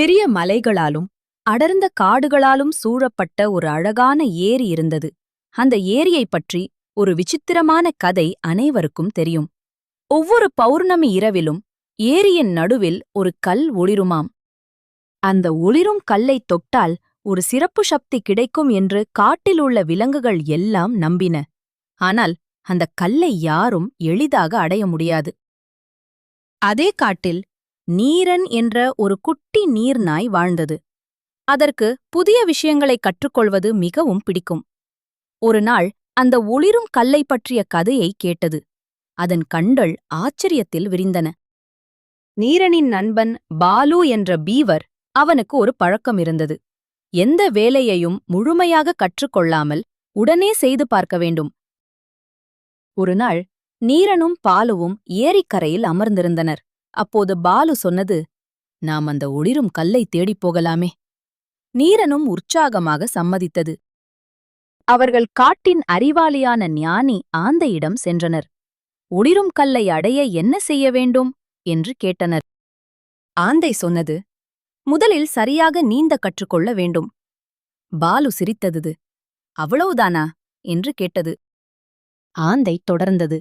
பெரிய மலைகளாலும் அடர்ந்த காடுகளாலும் சூழப்பட்ட ஒரு அழகான ஏரி இருந்தது. அந்த ஏரியைப் பற்றி ஒரு விசித்திரமான கதை அனைவருக்கும் தெரியும். ஒவ்வொரு பௌர்ணமி இரவிலும் ஏரியின் நடுவில் ஒரு கல் ஒளிருமாம். அந்த ஒளிரும் கல்லைத் தொட்டால் ஒரு சிறப்பு சக்தி கிடைக்கும் என்று காட்டில் உள்ள விலங்குகள் எல்லாம் நம்பின. ஆனால் அந்த கல்லை யாரும் எளிதாக அடைய முடியாது. அதே காட்டில் நீரன் என்ற ஒரு குட்டி நீர்நாய் வாழ்ந்தது. அதற்கு புதிய விஷயங்களை கற்றுக்கொள்வது மிகவும் பிடிக்கும். ஒரு நாள் அந்த ஒளிரும் கல்லை பற்றிய கதையை கேட்டது. அதன் கண்கள் ஆச்சரியத்தில் விரிந்தன. நீரனின் நண்பன் பாலு என்ற பீவர் அவனுக்கு ஒரு பழக்கம் இருந்தது. எந்த வேலையையும் முழுமையாக கற்றுக்கொள்ளாமல் உடனே செய்து பார்க்க வேண்டும். ஒருநாள் நீரனும் பாலுவும் ஏரிக்கரையில் அமர்ந்திருந்தனர். அப்போது பாலு சொன்னது, நாம் அந்த ஒளிரும் கல்லை தேடிப் போகலாமே. நீரனும் உற்சாகமாக சம்மதித்தது. அவர்கள் காட்டின் அறிவாளியான ஞானி ஆந்தையிடம் சென்றனர். ஒளிரும் கல்லை அடைய என்ன செய்ய வேண்டும் என்று கேட்டனர். ஆந்தை சொன்னது, முதலில் சரியாக நீந்த கற்றுக்கொள்ள வேண்டும். பாலு சிரித்தது. அவ்வளவுதானா என்று கேட்டது. ஆந்தை தொடர்ந்தது,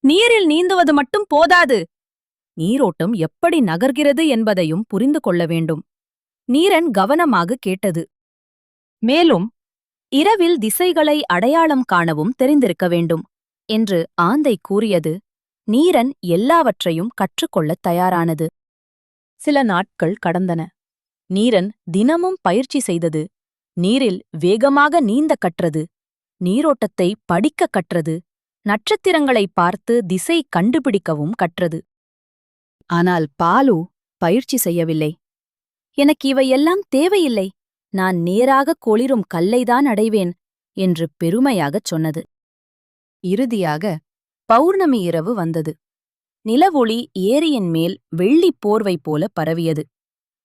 நீரில் நீந்துவது மட்டும் போதாது. நீரோட்டம் எப்படி நகர்கிறது என்பதையும் புரிந்து கொள்ள வேண்டும். நீரன் கவனமாக கேட்டது. மேலும் இரவில் திசைகளை அடையாளம் காணவும் தெரிந்திருக்க வேண்டும் என்று ஆந்தை கூறியது. நீரன் எல்லாவற்றையும் கற்றுக்கொள்ளத் தயாரானது. சில நாட்கள் கடந்தன. நீரன் தினமும் பயிற்சி செய்தது. நீரில் வேகமாக நீந்த கற்றது. நீரோட்டத்தை படிக்க கற்றது. நட்சத்திரங்களை பார்த்து திசை கண்டுபிடிக்கவும் கற்றது. ஆனால் பாலு பயிற்சி செய்யவில்லை. எனக்கு இவையெல்லாம் தேவையில்லை, நான் நேராக ஒளிரும் கல்லைதான் அடைவேன் என்று பெருமையாகச் சொன்னது. இறுதியாக பௌர்ணமி இரவு வந்தது. நிலவொளி ஏரியின் மேல் வெள்ளிப் போர்வை போல பரவியது.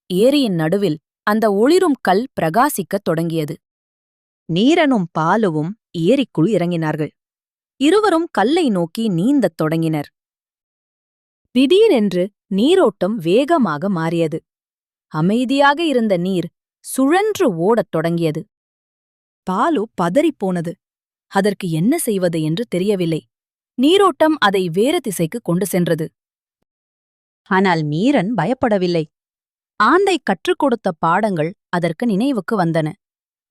ஏரியின் நடுவில் அந்த ஒளிரும் கல் பிரகாசிக்கத் தொடங்கியது. நீரனும் பாலுவும் ஏரிக்குள் இறங்கினார்கள். இருவரும் கல்லை நோக்கி நீந்தத் தொடங்கினர். திடீரென்று நீரோட்டம் வேகமாக மாறியது. அமைதியாக இருந்த நீர் சுழன்று ஓடத் தொடங்கியது. பாலு பதறிப்போனது. அதற்கு என்ன செய்வது என்று தெரியவில்லை. நீரோட்டம் அதை வேறு திசைக்கு கொண்டு சென்றது. ஆனால் நீரன் பயப்படவில்லை. ஆந்தை கற்றுக் கொடுத்த பாடங்கள் அதற்கு நினைவுக்கு வந்தன.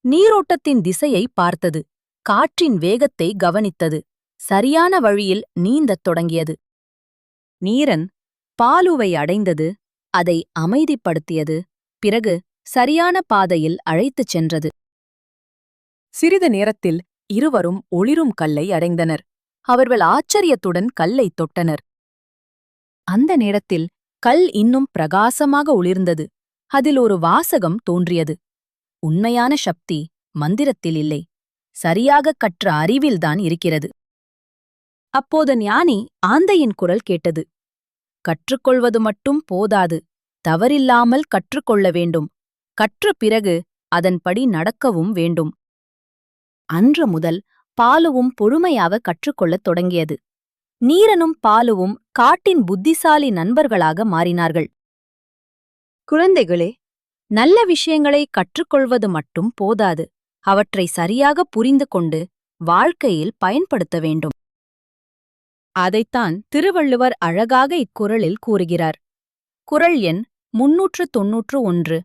நீரோட்டத்தின் திசையை பார்த்தது. காற்றின் வேகத்தை கவனித்தது. சரியான வழியில் நீந்தத் தொடங்கியது. நீரன் பாலுவை அடைந்தது. அதை அமைதிப்படுத்தியது. பிறகு சரியான பாதையில் அழைத்துச் சென்றது. சிறிது நேரத்தில் இருவரும் ஒளிரும் கல்லை அடைந்தனர். அவர்கள் ஆச்சரியத்துடன் கல்லைத் தொட்டனர். அந்த நேரத்தில் கல் இன்னும் பிரகாசமாக ஒளிர்ந்தது. அதில் ஒரு வாசகம் தோன்றியது. உண்மையான சக்தி மந்திரத்தில் இல்லை, சரியாகக் கற்ற அறிவில்தான் இருக்கிறது. அப்போது ஞானி ஆந்தையின் குரல் கேட்டது. கற்றுக்கொள்வது மட்டும் போதாது, தவறில்லாமல் கற்றுக்கொள்ள வேண்டும். கற்ற பிறகு அதன்படி நடக்கவும் வேண்டும். அன்று முதல் பாலுவும் பொறுமையாக கற்றுக்கொள்ளத் தொடங்கியது. நீரனும் பாலுவும் காட்டின் புத்திசாலி நண்பர்களாக மாறினார்கள். குழந்தைகளே, நல்ல விஷயங்களை கற்றுக்கொள்வது மட்டும் போதாது, அவற்றை சரியாக புரிந்து கொண்டு வாழ்க்கையில் பயன்படுத்த வேண்டும். அதைத்தான் திருவள்ளுவர் அழகாக இக்குறளில் கூறுகிறார். குறள் எண் 391.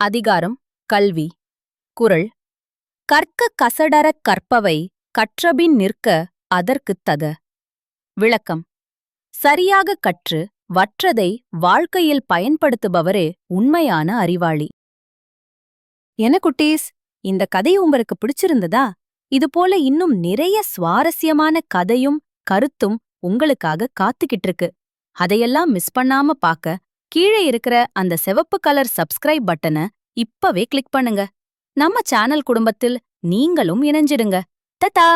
அதிகாரம் கல்வி. குறள்: கற்க கசடரக் கற்பவை கற்றபின் நிற்க அதற்குத் தக. விளக்கம்: சரியாகக் கற்று வற்றதை வாழ்க்கையில் பயன்படுத்துபவரே உண்மையான அறிவாளி. என்ன குட்டீஸ், இந்த கதை உங்களுக்கு பிடிச்சிருந்ததா? இதுபோல இன்னும் நிறைய சுவாரஸ்யமான கதையும் கருத்தும் உங்களுக்காக காத்துக்கிட்டு இருக்கு. அதையெல்லாம் மிஸ் பண்ணாம பாக்க கீழே இருக்கிற அந்த சிவப்பு கலர் சப்ஸ்கிரைப் பட்டனை இப்பவே கிளிக் பண்ணுங்க. நம்ம சேனல் குடும்பத்தில் நீங்களும் இணைஞ்சிடுங்க. ததா!